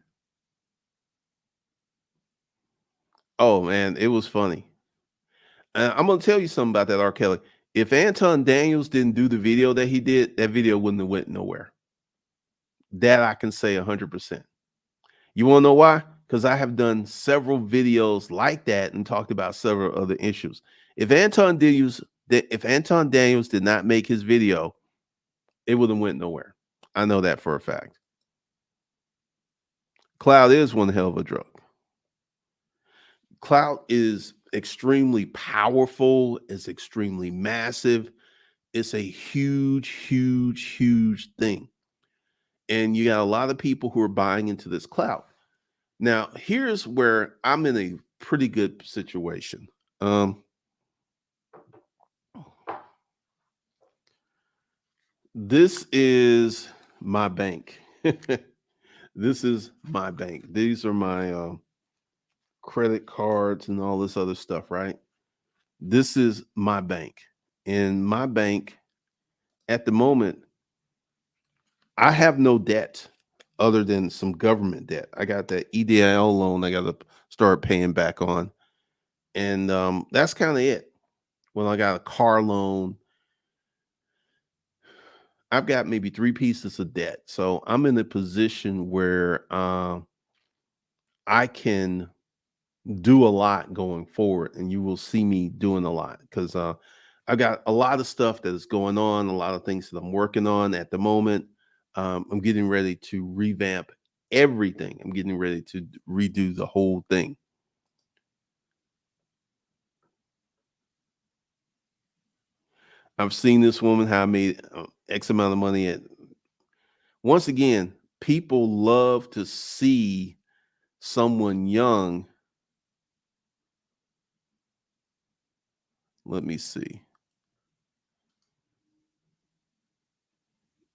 oh man, it was funny. I'm gonna tell you something about that R. Kelly. If Anton Daniels didn't do the video that he did, that video wouldn't have went nowhere. That I can say 100%. You want to know why? Because I have done several videos like that and talked about several other issues. If Anton Daniels did not make his video, it would have went nowhere. I know that for a fact. Cloud is one hell of a drug. Cloud is extremely powerful, it's extremely massive. It's a huge, huge, huge thing. And you got a lot of people who are buying into this cloud. Now, here's where I'm in a pretty good situation. This is my bank. This is my bank. These are my credit cards and all this other stuff, right? This is my bank. And my bank at the moment, I have no debt other than some government debt. I got that EDIL loan I got to start paying back on. And that's kind of it. Well, I got a car loan. I've got maybe three pieces of debt. So I'm in a position where I can do a lot going forward, and you will see me doing a lot because I've got a lot of stuff that is going on, a lot of things that I'm working on at the moment. I'm getting ready to revamp everything. I'm getting ready to redo the whole thing. I've seen this woman how I made X amount of money. At once again, people love to see someone young. Let me see.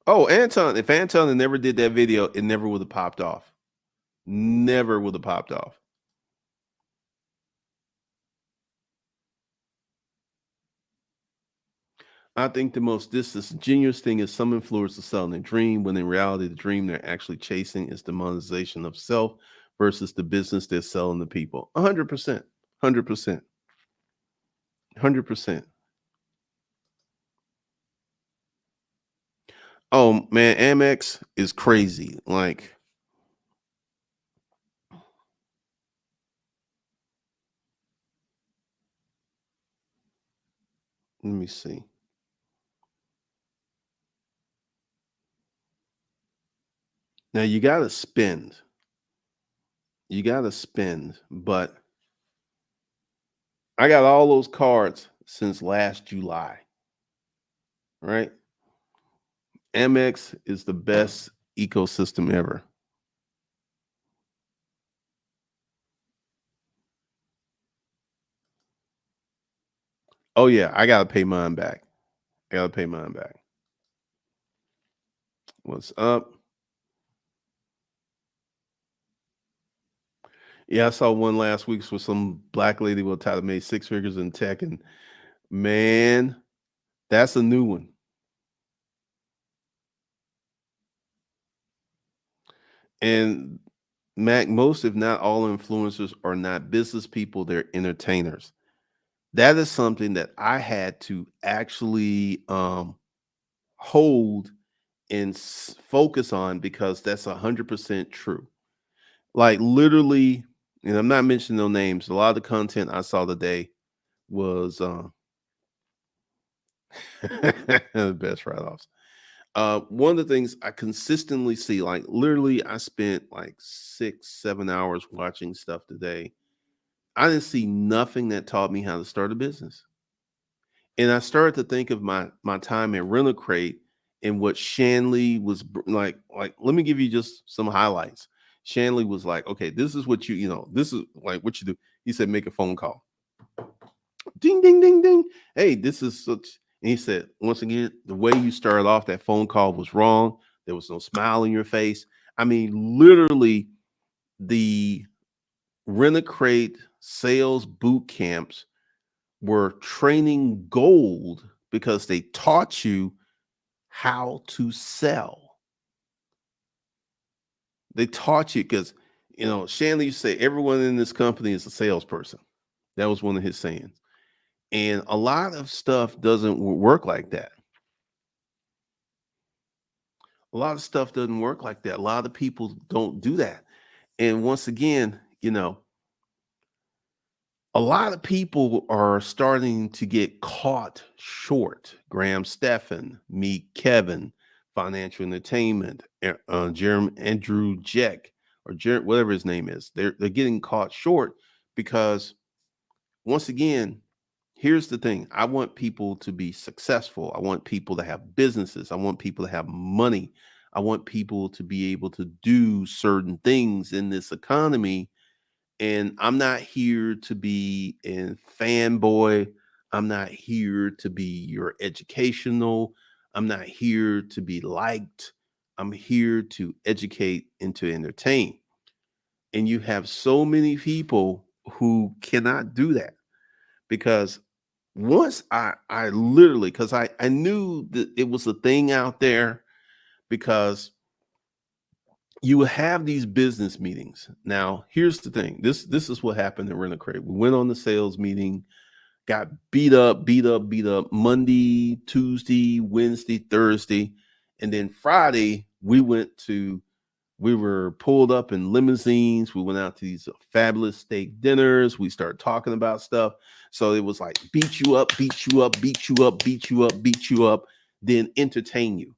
Oh, Anton, if Anton had never did that video, it never would have popped off. Never would have popped off. I think the most disingenuous thing is some influencers selling a dream when in reality, the dream they're actually chasing is the monetization of self versus the business they're selling to people. 100%. 100%. 100%. Oh man, Amex is crazy. Like, let me see. Now you got to spend. You got to spend, but I got all those cards since last July, right? Amex is the best ecosystem ever. Oh yeah, I gotta pay mine back. I gotta pay mine back. What's up? Yeah, I saw one last week with some black lady with title made six figures in tech, and man, that's a new one. And Mac, most, if not all, influencers are not business people; they're entertainers. That is something that I had to actually hold and focus on because that's 100% true. Like literally, and I'm not mentioning no names. A lot of the content I saw today was the best write-offs. One of the things I consistently see, like literally, I spent like 6, 7 hours watching stuff today. I didn't see nothing that taught me how to start a business. And I started to think of my time at Rental Crate and what Shanley was like. Let me give you just some highlights. Shanley was like, okay, this is what this is like what you do. He said, make a phone call. Ding, ding, ding, ding. Hey, this is such. And he said, once again, the way you started off that phone call was wrong. There was no smile in your face. I mean, literally, the Rent a Crate sales boot camps were training gold because they taught you how to sell. They taught you because, Shanley used to say everyone in this company is a salesperson. That was one of his sayings. And a lot of stuff doesn't work like that. A lot of stuff doesn't work like that. A lot of people don't do that. And once again, a lot of people are starting to get caught short. Graham Stephan, Meet Kevin, Financial Entertainment, Jeremy Andrew Jack, or whatever his name is. They're getting caught short because once again, here's the thing. I want people to be successful. I want people to have businesses. I want people to have money. I want people to be able to do certain things in this economy, and I'm not here to be a fanboy. I'm not here to be your educational. I'm not here to be liked. I'm here to educate and to entertain. And you have so many people who cannot do that because once I literally, because I knew that it was a thing out there, because you have these business meetings. Now, here's the thing. This is what happened at Rent a Crate. We went on the sales meeting, got beat up Monday, Tuesday, Wednesday, Thursday, and then Friday we were pulled up in limousines. We went out to these fabulous steak dinners. We started talking about stuff. So it was like beat you up, beat you up, beat you up, beat you up, beat you up, then entertain you.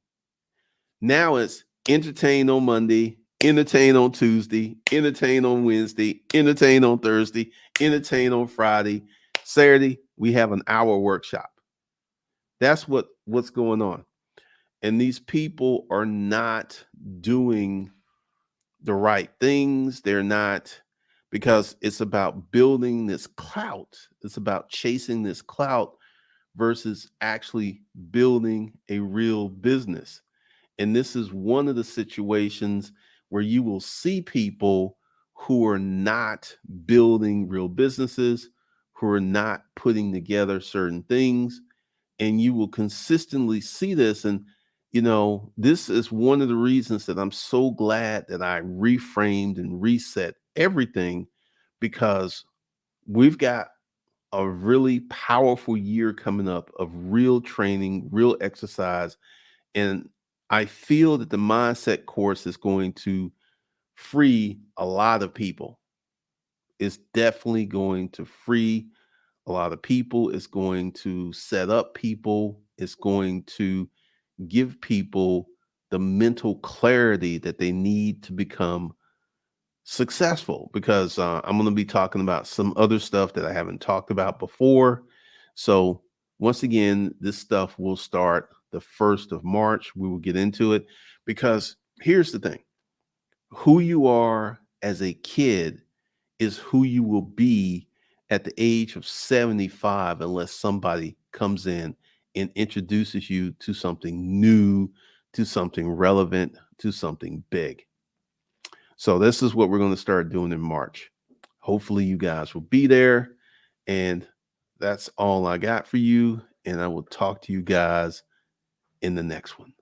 Now it's entertain on Monday, entertain on Tuesday, entertain on Wednesday, entertain on Thursday, entertain on Friday. Saturday, we have an hour workshop. That's what's going on. And these people are not doing the right things. They're not, because it's about building this clout. It's about chasing this clout versus actually building a real business. And this is one of the situations where you will see people who are not building real businesses, who are not putting together certain things. And you will consistently see this. And, this is one of the reasons that I'm so glad that I reframed and reset everything, because we've got a really powerful year coming up of real training, real exercise, and I feel that the mindset course is going to free a lot of people. It's definitely going to free a lot of people. It's going to set up people. It's going to give people the mental clarity that they need to become successful, because I'm going to be talking about some other stuff that I haven't talked about before. So once again, this stuff will start the 1st of March. We will get into it because here's the thing. Who you are as a kid is who you will be at the age of 75 unless somebody comes in and introduces you to something new, to something relevant, to something big. So this is what we're going to start doing in March. Hopefully you guys will be there. And that's all I got for you. And I will talk to you guys in the next one.